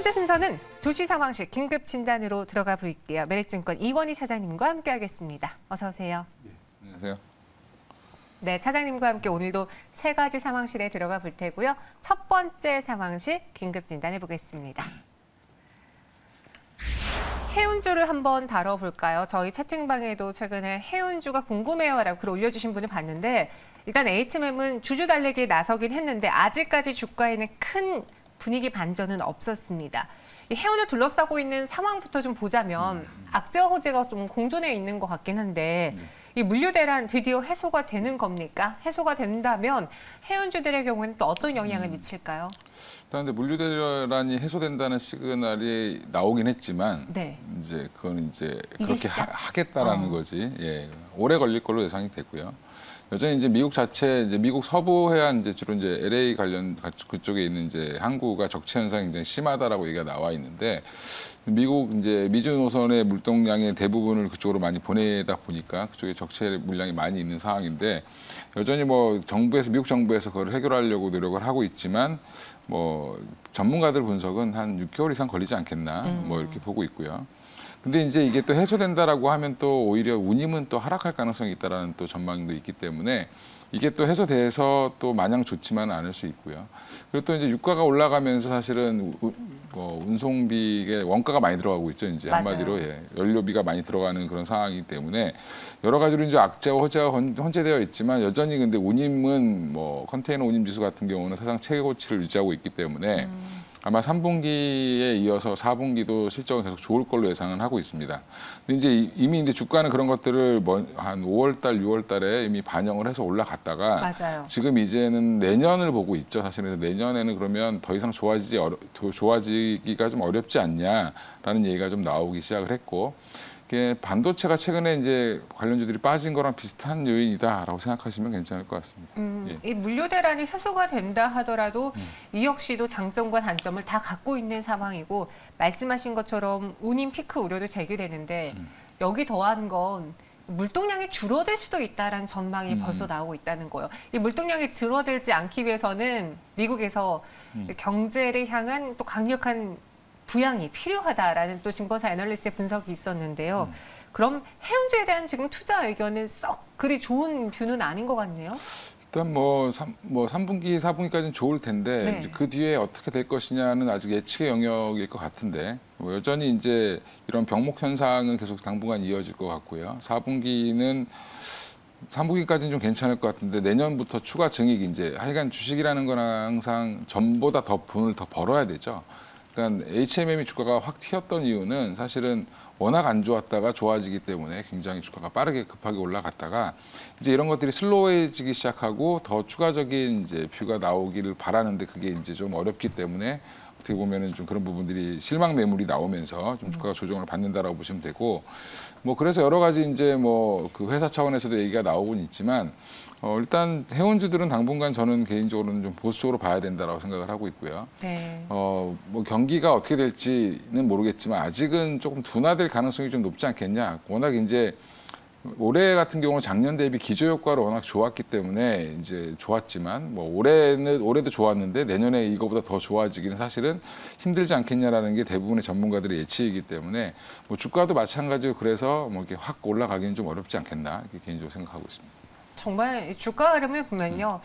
번째 순서는 2시 상황실 긴급 진단으로 들어가 볼게요. 메릭증권 이원희 차장님과 함께하겠습니다. 어서 오세요. 네, 안녕하세요. 네, 차장님과 함께 오늘도 3가지 상황실에 들어가 볼 테고요. 첫 번째 상황실 긴급 진단해 보겠습니다. 해운주를 한번 다뤄볼까요? 저희 채팅방에도 최근에 해운주가 궁금해요라고 글 올려주신 분을 봤는데 일단 HMM은 주주 달래기에 나서긴 했는데 아직까지 주가에는 큰 분위기 반전은 없었습니다. 이 해운을 둘러싸고 있는 상황부터 좀 보자면 악재와 호재가 좀 공존해 있는 것 같긴 한데 이 물류 대란 드디어 해소가 되는 겁니까? 해소가 된다면 해운주들의 경우에는 또 어떤 영향을 미칠까요? 일단 근데 물류 대란이 해소된다는 시그널이 나오긴 했지만 네. 이제 그건 이제 이제 그렇게 시작. 하겠다라는 거지. 예, 오래 걸릴 걸로 예상이 되고요. 여전히 이제 미국 자체 이제 미국 서부 해안 이제 주로 이제 LA 관련 그쪽에 있는 이제 항구가 적체 현상이 굉장히 심하다라고 얘기가 나와 있는데 미국 이제 미주 노선의 물동량의 대부분을 그쪽으로 많이 보내다 보니까 그쪽에 적체 물량이 많이 있는 상황인데 여전히 뭐 미국 정부에서 그걸 해결하려고 노력을 하고 있지만 뭐 전문가들 분석은 한 6개월 이상 걸리지 않겠나 뭐 이렇게 보고 있고요. 근데 이제 이게 또 해소된다라고 하면 또 오히려 운임은 또 하락할 가능성이 있다라는 또 전망도 있기 때문에 이게 또 해소돼서 또 마냥 좋지만은 않을 수 있고요. 그리고 또 이제 유가가 올라가면서 사실은 뭐 운송비에 원가가 많이 들어가고 있죠. 이제 맞아요. 한마디로 예, 연료비가 많이 들어가는 그런 상황이기 때문에 여러 가지로 이제 악재와 호재가 혼재되어 있지만 여전히 근데 운임은 뭐 컨테이너 운임 지수 같은 경우는 사상 최고치를 유지하고 있기 때문에 아마 3분기에 이어서 4분기도 실적은 계속 좋을 걸로 예상은 하고 있습니다. 근데 이제 이미 이제 주가는 그런 것들을 한 5월달, 6월달에 이미 반영을 해서 올라갔다가 맞아요. 지금 이제는 내년을 보고 있죠. 사실은 내년에는 그러면 더 이상 좋아지기가 좀 어렵지 않냐라는 얘기가 좀 나오기 시작을 했고. 이게 반도체가 최근에 이제 관련주들이 빠진 거랑 비슷한 요인이다라고 생각하시면 괜찮을 것 같습니다. 예. 이 물류 대란이 해소가 된다 하더라도 이 역시도 장점과 단점을 다 갖고 있는 상황이고 말씀하신 것처럼 운임 피크 우려도 제기되는데 여기 더한 건 물동량이 줄어들 수도 있다라는 전망이 벌써 나오고 있다는 거예요. 이 물동량이 줄어들지 않기 위해서는 미국에서 경제를 향한 또 강력한 부양이 필요하다라는 또 증권사 애널리스트의 분석이 있었는데요. 그럼 해운주에 대한 지금 투자 의견은 썩 그리 좋은 뷰는 아닌 것 같네요. 일단 뭐 3분기, 4분기까지는 좋을 텐데 네. 이제 그 뒤에 어떻게 될 것이냐는 아직 예측의 영역일 것 같은데 뭐 여전히 이제 이런 병목 현상은 계속 당분간 이어질 것 같고요. 3분기까지는 좀 괜찮을 것 같은데 내년부터 추가 증익 이제 하여간 주식이라는 건 항상 전보다 더 돈을 더 벌어야 되죠. 그러니까 HMM이 주가가 확 튀었던 이유는 사실은 워낙 안 좋았다가 좋아지기 때문에 굉장히 주가가 빠르게 급하게 올라갔다가 이제 이런 것들이 슬로우해지기 시작하고 더 추가적인 이제 뷰가 나오기를 바라는데 그게 이제 좀 어렵기 때문에 어떻게 보면은 좀 그런 부분들이 실망 매물이 나오면서 좀 주가가 조정을 받는다라고 보시면 되고 뭐 그래서 여러 가지 이제 뭐 그 회사 차원에서도 얘기가 나오곤 있지만 일단 해운주들은 당분간 저는 개인적으로는 좀 보수적으로 봐야 된다라고 생각을 하고 있고요. 네. 뭐 경기가 어떻게 될지는 모르겠지만 아직은 조금 둔화될 가능성이 좀 높지 않겠냐. 워낙 이제 올해 같은 경우는 작년 대비 기저 효과로 워낙 좋았기 때문에 이제 좋았지만 뭐 올해도 좋았는데 내년에 이거보다 더 좋아지기는 사실은 힘들지 않겠냐라는 게 대부분의 전문가들의 예측이기 때문에 뭐 주가도 마찬가지로 그래서 뭐 이렇게 확 올라가기는 좀 어렵지 않겠나 이렇게 개인적으로 생각하고 있습니다. 정말 주가 흐름을 보면요.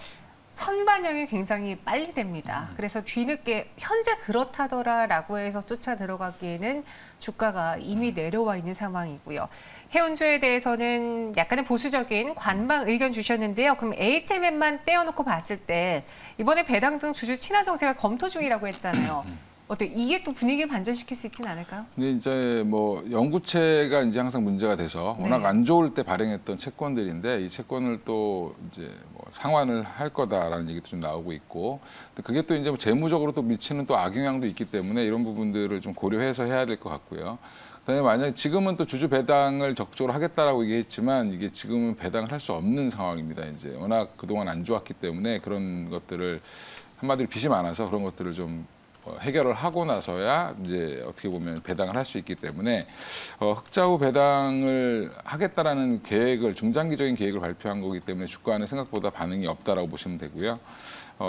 선반영이 굉장히 빨리 됩니다. 그래서 뒤늦게 현재 그렇다더라라고 해서 쫓아 들어가기에는 주가가 이미 내려와 있는 상황이고요. 해운주에 대해서는 약간의 보수적인 관망 의견 주셨는데요. 그럼 HMM만 떼어놓고 봤을 때 이번에 배당 등 주주 친화 정책을 검토 중이라고 했잖아요. 어때 이게 또 분위기 반전시킬 수 있지는 않을까요? 근데 이제 뭐 영구채가 이제 항상 문제가 돼서 워낙 네. 안 좋을 때 발행했던 채권들인데 이 채권을 또 이제 뭐 상환을 할 거다라는 얘기도 좀 나오고 있고 근데 그게 또 이제 뭐 재무적으로 또 미치는 또 악영향도 있기 때문에 이런 부분들을 좀 고려해서 해야 될 것 같고요. 그다음에 만약 지금은 또 주주 배당을 적극적으로 하겠다라고 얘기했지만 이게 지금은 배당을 할 수 없는 상황입니다. 이제 워낙 그동안 안 좋았기 때문에 그런 것들을 한마디로 빚이 많아서 그런 것들을 좀 해결을 하고 나서야 이제 어떻게 보면 배당을 할 수 있기 때문에 흑자 후 배당을 하겠다라는 계획을 중장기적인 계획을 발표한 거기 때문에 주가는 생각보다 반응이 없다라고 보시면 되고요.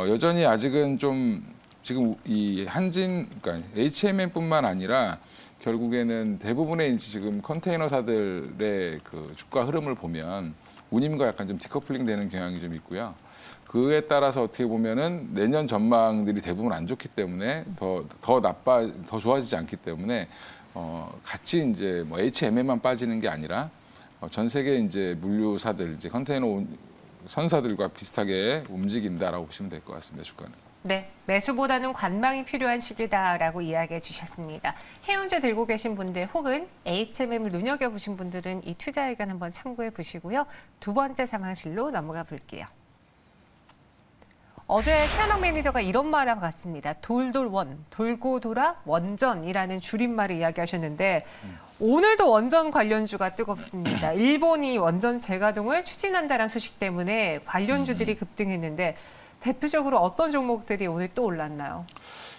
여전히 아직은 좀 지금 이 한진, 그러니까 HMM뿐만 아니라 결국에는 대부분의 이제 지금 컨테이너사들의 그 주가 흐름을 보면 운임과 약간 좀 디커플링 되는 경향이 좀 있고요. 그에 따라서 어떻게 보면은 내년 전망들이 대부분 안 좋기 때문에 더 좋아지지 않기 때문에 같이 이제 뭐 HMM만 빠지는 게 아니라 전 세계 이제 물류사들, 이제 컨테이너 선사들과 비슷하게 움직인다라고 보시면 될 것 같습니다. 주가는. 네, 매수보다는 관망이 필요한 시기다라고 이야기해 주셨습니다. 해운제 들고 계신 분들 혹은 HMM을 눈여겨보신 분들은 이 투자 의견 한번 참고해 보시고요. 두 번째 상황실로 넘어가 볼게요. 어제 최한옥 매니저가 이런 말을 하고 갔습니다. 돌돌원, 돌고 돌아 원전이라는 줄임말을 이야기하셨는데 오늘도 원전 관련주가 뜨겁습니다. 일본이 원전 재가동을 추진한다는 소식 때문에 관련주들이 급등했는데 대표적으로 어떤 종목들이 오늘 또 올랐나요?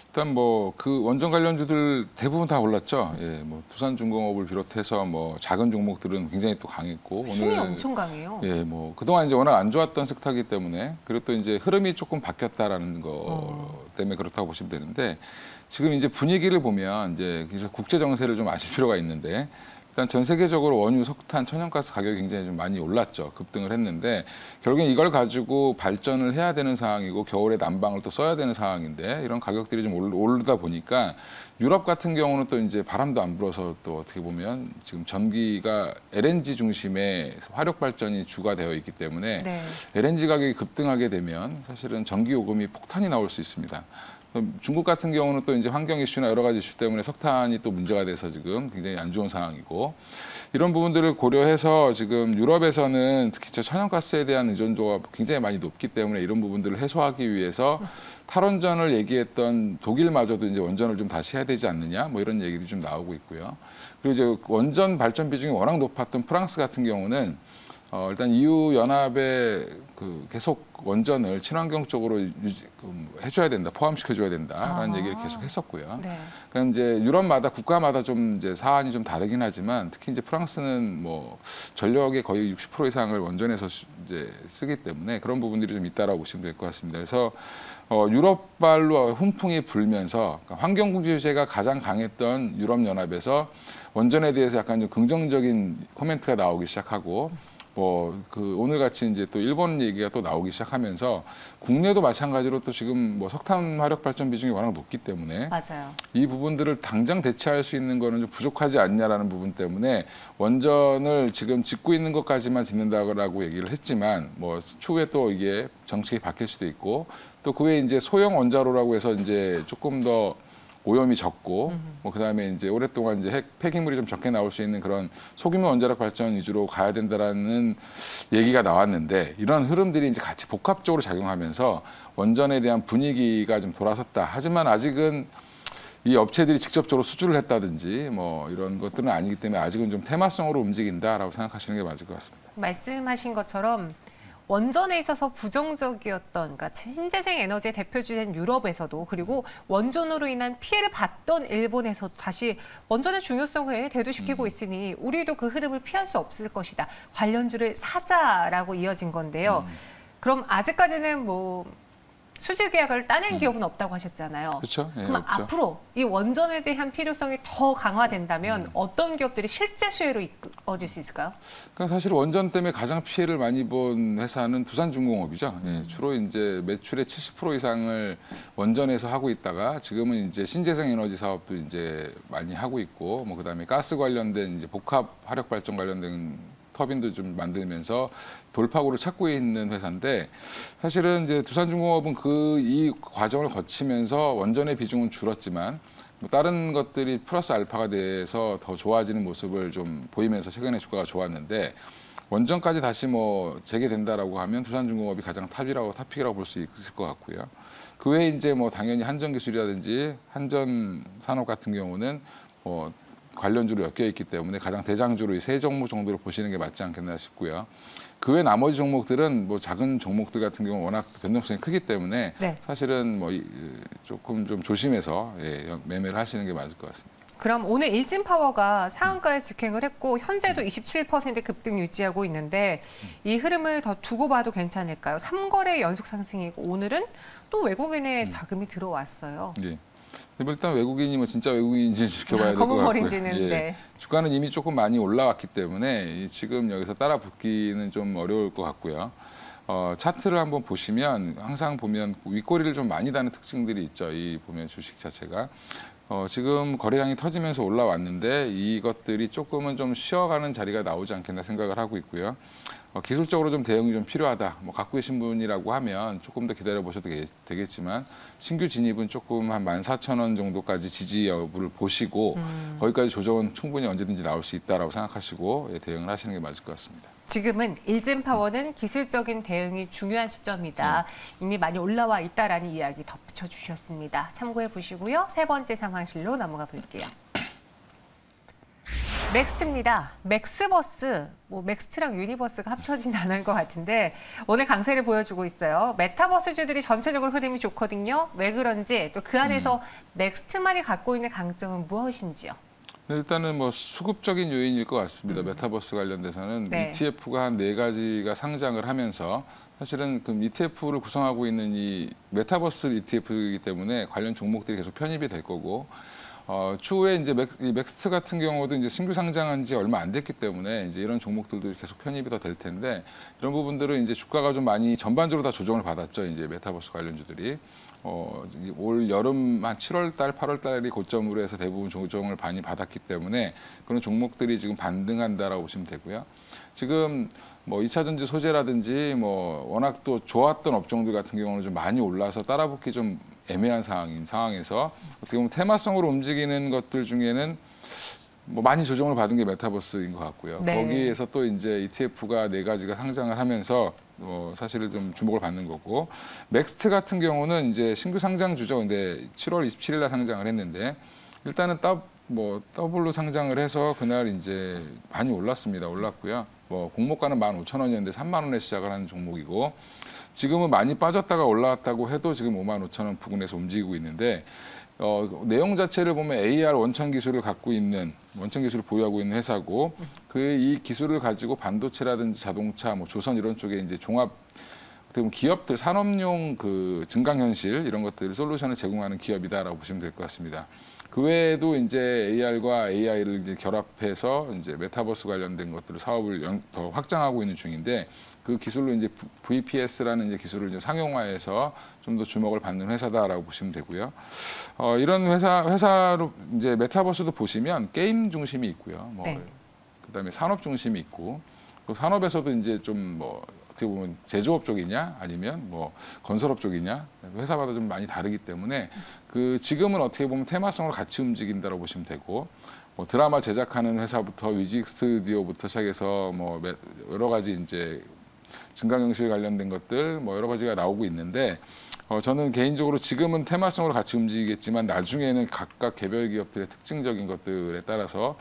일단 뭐 그 원전 관련주들 대부분 다 올랐죠. 예, 뭐 두산중공업을 비롯해서 뭐 작은 종목들은 굉장히 또 강했고 힘이 엄청 강해요. 예, 뭐 그동안 이제 워낙 안 좋았던 섹터이기 때문에 그리고 또 이제 흐름이 조금 바뀌었다라는 거 때문에 그렇다고 보시면 되는데 지금 이제 분위기를 보면 이제 국제 정세를 좀 아실 필요가 있는데 일단 전 세계적으로 원유, 석탄, 천연가스 가격이 굉장히 좀 많이 올랐죠. 급등을 했는데 결국엔 이걸 가지고 발전을 해야 되는 상황이고 겨울에 난방을 또 써야 되는 상황인데 이런 가격들이 좀 오르다 보니까 유럽 같은 경우는 또 이제 바람도 안 불어서 또 어떻게 보면 지금 전기가 LNG 중심의 화력 발전이 주가 되어 있기 때문에 네. LNG 가격이 급등하게 되면 사실은 전기 요금이 폭탄이 나올 수 있습니다. 중국 같은 경우는 또 이제 환경 이슈나 여러 가지 이슈 때문에 석탄이 또 문제가 돼서 지금 굉장히 안 좋은 상황이고 이런 부분들을 고려해서 지금 유럽에서는 특히 천연가스에 대한 의존도가 굉장히 많이 높기 때문에 이런 부분들을 해소하기 위해서 탈원전을 얘기했던 독일마저도 이제 원전을 좀 다시 해야 되지 않느냐 뭐 이런 얘기도 좀 나오고 있고요. 그리고 이제 원전 발전 비중이 워낙 높았던 프랑스 같은 경우는 일단 EU 연합에 계속 원전을 친환경 쪽으로 해줘야 된다, 포함시켜줘야 된다라는 얘기를 계속 했었고요. 네. 그러니까 이제 유럽마다 국가마다 좀 이제 사안이 좀 다르긴 하지만 특히 이제 프랑스는 뭐 전력의 거의 60% 이상을 원전에서 이제 쓰기 때문에 그런 부분들이 좀 있다라고 보시면 될 것 같습니다. 그래서 유럽발로 훈풍이 불면서 그러니까 환경 규제가 가장 강했던 유럽 연합에서 원전에 대해서 약간 좀 긍정적인 코멘트가 나오기 시작하고. 오늘 같이 이제 또 일본 얘기가 또 나오기 시작하면서 국내도 마찬가지로 또 지금 뭐 석탄 화력 발전 비중이 워낙 높기 때문에 맞아요. 이 부분들을 당장 대체할 수 있는 거는 좀 부족하지 않냐라는 부분 때문에 원전을 지금 짓고 있는 것까지만 짓는다고 얘기를 했지만 뭐 추후에 또 이게 정책이 바뀔 수도 있고 또 그 외에 이제 소형 원자로라고 해서 이제 조금 더 오염이 적고 뭐 그다음에 이제 오랫동안 이제 폐기물이 좀 적게 나올 수 있는 그런 소규모 원자력 발전 위주로 가야 된다라는 얘기가 나왔는데 이런 흐름들이 이제 같이 복합적으로 작용하면서 원전에 대한 분위기가 좀 돌아섰다. 하지만 아직은 이 업체들이 직접적으로 수주를 했다든지 뭐 이런 것들은 아니기 때문에 아직은 좀 테마성으로 움직인다라고 생각하시는 게 맞을 것 같습니다. 말씀하신 것처럼 원전에 있어서 부정적이었던, 그러니까 신재생 에너지의 대표주인 유럽에서도 그리고 원전으로 인한 피해를 봤던 일본에서도 다시 원전의 중요성을 대두시키고 있으니 우리도 그 흐름을 피할 수 없을 것이다. 관련주를 사자라고 이어진 건데요. 그럼 아직까지는 뭐 수주 계약을 따낸 기업은 없다고 하셨잖아요. 그렇죠. 예, 그럼 없죠. 앞으로 이 원전에 대한 필요성이 더 강화된다면 어떤 기업들이 실제 수혜로 이어질 수 있을까요? 그러니까 사실 원전 때문에 가장 피해를 많이 본 회사는 두산중공업이죠. 예, 주로 이제 매출의 70% 이상을 원전에서 하고 있다가 지금은 이제 신재생 에너지 사업도 이제 많이 하고 있고, 뭐 그다음에 가스 관련된 이제 복합 화력 발전 관련된 터빈도 좀 만들면서 돌파구를 찾고 있는 회사인데 사실은 이제 두산중공업은 이 과정을 거치면서 원전의 비중은 줄었지만 뭐 다른 것들이 플러스 알파가 돼서 더 좋아지는 모습을 좀 보이면서 최근에 주가가 좋았는데 원전까지 다시 뭐 재개된다라고 하면 두산중공업이 가장 탑픽이라고 볼 수 있을 것 같고요. 그 외에 이제 뭐 당연히 한전기술이라든지 한전산업 같은 경우는 뭐 관련주로 엮여 있기 때문에 가장 대장주로 이 세 종목 정도로 보시는 게 맞지 않겠나 싶고요. 그 외 나머지 종목들은 뭐 작은 종목들 같은 경우 워낙 변동성이 크기 때문에 네. 사실은 뭐 조금 좀 조심해서 매매를 하시는 게 맞을 것 같습니다. 그럼 오늘 일진파워가 상한가에 직행을 했고 현재도 27% 급등 유지하고 있는데 이 흐름을 더 두고 봐도 괜찮을까요? 3거래 연속 상승이고 오늘은 또 외국인의 자금이 들어왔어요. 예. 일단 외국인이 뭐 진짜 외국인인지 지켜봐야 될 것 같고요. 검은 머리인지는 예. 네. 주가는 이미 조금 많이 올라왔기 때문에 지금 여기서 따라 붙기는 좀 어려울 것 같고요. 차트를 한번 보시면 항상 보면 윗꼬리를 좀 많이 다는 특징들이 있죠. 이 보면 주식 자체가. 지금 거래량이 터지면서 올라왔는데 이것들이 조금은 좀 쉬어가는 자리가 나오지 않겠나 생각을 하고 있고요. 기술적으로 좀 대응이 좀 필요하다. 뭐 갖고 계신 분이라고 하면 조금 더 기다려 보셔도 되겠지만 신규 진입은 조금 한 14,000원 정도까지 지지 여부를 보시고 거기까지 조정은 충분히 언제든지 나올 수 있다라고 생각하시고 대응을 하시는 게 맞을 것 같습니다. 지금은 일진파워는 기술적인 대응이 중요한 시점이다. 이미 많이 올라와 있다라는 이야기 덧붙여 주셨습니다. 참고해 보시고요. 세 번째 상황실로 넘어가 볼게요. 맥스트입니다. 맥스버스, 뭐 맥스트랑 유니버스가 합쳐진 단어인 것 같은데 오늘 강세를 보여주고 있어요. 메타버스주들이 전체적으로 흐름이 좋거든요. 왜 그런지 또 그 안에서 맥스트만이 갖고 있는 강점은 무엇인지요? 일단은 뭐 수급적인 요인일 것 같습니다. 메타버스 관련돼서는 네. ETF가 한 4가지가 상장을 하면서 사실은 그 ETF를 구성하고 있는 이 메타버스 ETF이기 때문에 관련 종목들이 계속 편입이 될 거고 추후에 이제 맥스트 같은 경우도 이제 신규 상장한 지 얼마 안 됐기 때문에 이제 이런 종목들도 계속 편입이 더 될 텐데 이런 부분들은 이제 주가가 좀 많이 전반적으로 다 조정을 받았죠. 이제 메타버스 관련주들이. 올 여름 한 7월 달, 8월 달이 고점으로 해서 대부분 조정을 많이 받았기 때문에 그런 종목들이 지금 반등한다라고 보시면 되고요. 지금 뭐 2차 전지 소재라든지 뭐 워낙 또 좋았던 업종들 같은 경우는 좀 많이 올라서 따라붙기 좀 애매한 상황에서 어떻게 보면 테마성으로 움직이는 것들 중에는 뭐 많이 조정을 받은 게 메타버스인 것 같고요. 네. 거기에서 또 이제 ETF가 4가지가 상장을 하면서 사실은 좀 주목을 받는 거고 맥스트 같은 경우는 이제 신규 상장주죠. 근데 7월 27일 날 상장을 했는데 일단은 더블로 상장을 해서 그날 이제 많이 올랐고요. 뭐 공모가는 15,000원이었는데 3만 원에 시작을 하는 종목이고 지금은 많이 빠졌다가 올라왔다고 해도 지금 55,000원 부근에서 움직이고 있는데 내용 자체를 보면 AR 원천 기술을 보유하고 있는 회사고 이 기술을 가지고 반도체라든지 자동차, 뭐 조선 이런 쪽에 이제 종합 기업들 산업용 그 증강현실 이런 것들 솔루션을 제공하는 기업이다라고 보시면 될 것 같습니다. 그 외에도 이제 AR과 AI를 이제 결합해서 이제 메타버스 관련된 것들을 사업을 더 확장하고 있는 중인데 그 기술로 이제 VPS라는 이제 기술을 이제 상용화해서 좀 더 주목을 받는 회사다라고 보시면 되고요. 이런 회사로 이제 메타버스도 보시면 게임 중심이 있고요. 네. 그다음에 산업 중심이 있고 또 산업에서도 이제 좀 뭐 어떻게 보면 제조업 쪽이냐 아니면 뭐 건설업 쪽이냐 회사마다 좀 많이 다르기 때문에 지금은 어떻게 보면 테마성을 같이 움직인다고 보시면 되고 뭐 드라마 제작하는 회사부터 뮤직 스튜디오부터 시작해서 뭐 여러 가지 이제 증강현실 관련된 것들 뭐 여러 가지가 나오고 있는데 저는 개인적으로 지금은 테마성으로 같이 움직이겠지만 나중에는 각각 개별 기업들의 특징적인 것들에 따라서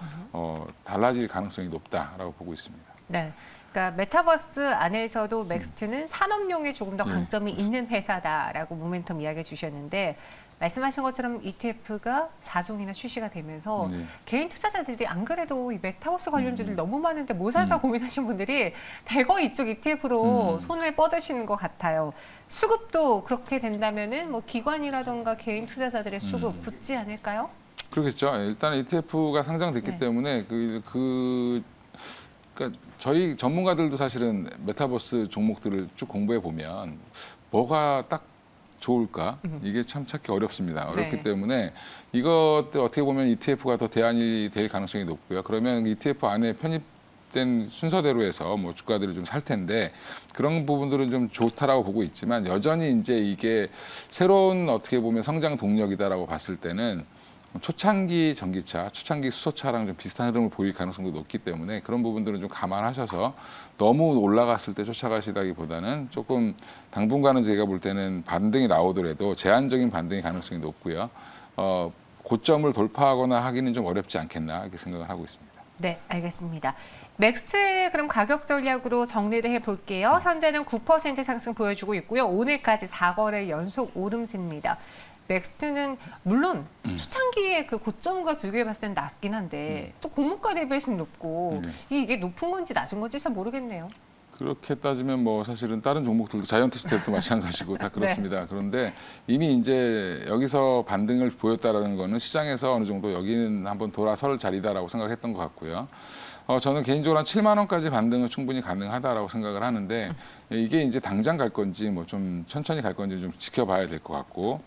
달라질 가능성이 높다라고 보고 있습니다. 네. 그러니까 메타버스 안에서도 맥스트는 산업용에 조금 더 강점이 있는 회사다라고 모멘텀 이야기해 주셨는데 말씀하신 것처럼 ETF가 4종이나 출시가 되면서 개인 투자자들이 안 그래도 이 메타버스 관련주들 너무 많은데 뭐 살까 고민하신 분들이 대거 이쪽 ETF로 손을 뻗으시는 것 같아요. 수급도 그렇게 된다면은 뭐 기관이라던가 개인 투자자들의 수급 붙지 않을까요? 그렇겠죠. 일단 ETF가 상장됐기 때문에 그러니까 저희 전문가들도 사실은 메타버스 종목들을 쭉 공부해 보면 뭐가 딱 좋을까? 이게 참 찾기 어렵습니다. 어렵기 때문에 이것도 어떻게 보면 ETF가 더 대안이 될 가능성이 높고요. 그러면 ETF 안에 편입된 순서대로 해서 뭐 주가들을 좀 살 텐데 그런 부분들은 좀 좋다라고 보고 있지만 여전히 이제 이게 새로운 어떻게 보면 성장 동력이다라고 봤을 때는 초창기 전기차, 초창기 수소차랑 좀 비슷한 흐름을 보일 가능성도 높기 때문에 그런 부분들은 좀 감안하셔서 너무 올라갔을 때 쫓아가시다기보다는 조금 당분간은 제가 볼 때는 반등이 나오더라도 제한적인 반등의 가능성이 높고요. 고점을 돌파하거나 하기는 좀 어렵지 않겠나 이렇게 생각을 하고 있습니다. 네, 알겠습니다. 맥스트의 그럼 가격 전략으로 정리를 해볼게요. 현재는 9% 상승 보여주고 있고요. 오늘까지 4거래 연속 오름세입니다. 맥스트는 물론 초창기에 그 고점과 비교해 봤을 때는 낮긴 한데 또 공모가 대비해서는 높고 이게 높은 건지 낮은 건지 잘 모르겠네요. 그렇게 따지면 뭐 사실은 다른 종목들도 자이언트 스텝도 마찬가지고 다 그렇습니다. 그런데 이미 이제 여기서 반등을 보였다라는 거는 시장에서 어느 정도 여기는 한번 돌아설 자리다라고 생각했던 것 같고요. 저는 개인적으로 한 7만 원까지 반등은 충분히 가능하다라고 생각을 하는데 이게 이제 당장 갈 건지 뭐 좀 천천히 갈 건지 좀 지켜봐야 될 것 같고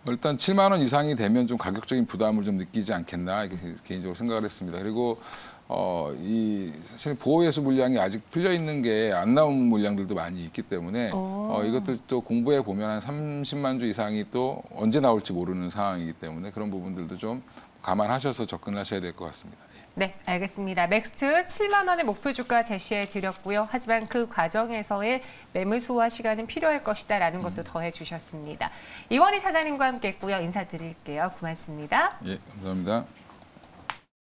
일단 7만 원 이상이 되면 좀 가격적인 부담을 좀 느끼지 않겠나 이렇게 개인적으로 생각을 했습니다. 그리고 이 사실 보호예수 물량이 아직 풀려 있는 게 안 나온 물량들도 많이 있기 때문에 이것들 또 공부해 보면 한 30만 주 이상이 또 언제 나올지 모르는 상황이기 때문에 그런 부분들도 좀 감안하셔서 접근하셔야 될 것 같습니다. 네, 알겠습니다. 맥스트 7만 원의 목표 주가 제시해 드렸고요. 하지만 그 과정에서의 매물 소화 시간은 필요할 것이다라는 것도 더해 주셨습니다. 이원희 차장님과 함께했고요. 인사드릴게요. 고맙습니다. 예, 감사합니다.